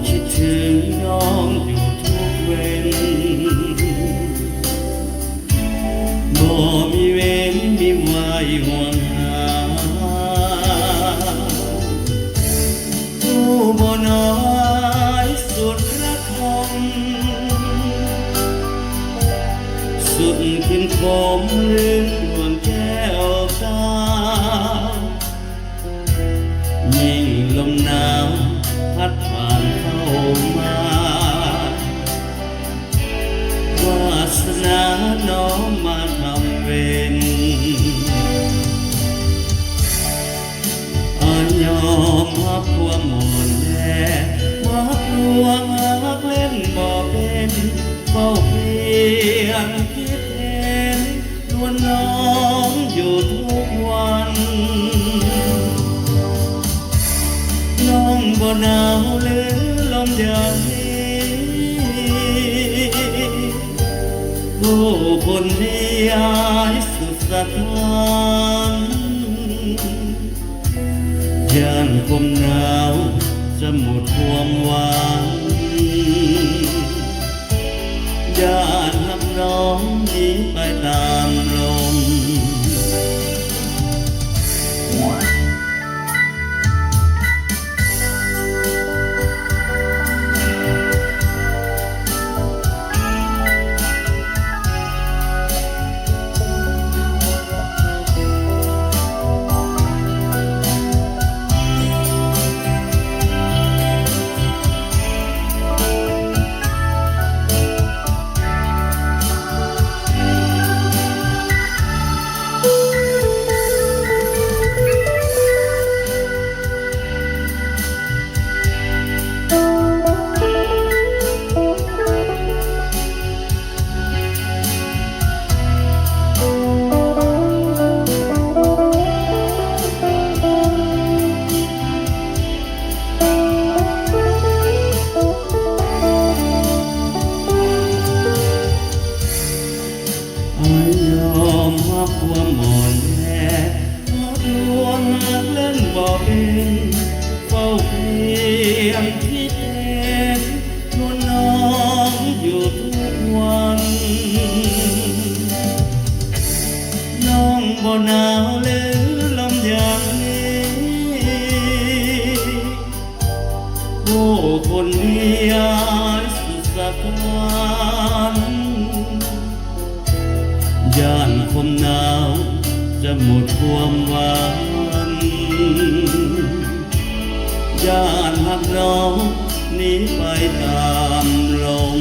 คิดถึงน้องอยู่ทุกเว้นบ่มีเว้นมีไว้ห่วงหาผู้บ่น้อยสุดระทมสุดขึ้นคมลืมดวงแก้วตายิ่งลมหนาวพัดผ่านเข้ามา วาสนาน้องมาทำเป็นยอมรับความหมดแน่ว่าพวงรักเล่นบ่เป็นเฝ้าเพียงคิดเห็นนวลน้องอยู่ทุกวันน้องบ่หนาวหรือลมอย่างนี้ผู้คนที่ยายสุดสะท้านย่านคมหนาวจะหมดความหวังย่านหักน้องหนีไปตามลมยอมรับความหมดแน่ว่าดวงรักเล่นบ่เป็นเฝ้าเพียงคิดเห็นนวลน้องอยู่ทุกวันน้องบ่หนาวหรือลมอย่างนี้ผู้คนที่ยายสุดสะท้านย่านคมหนาวจะหมดความหวังย่านหักน้องหนีไปตามลม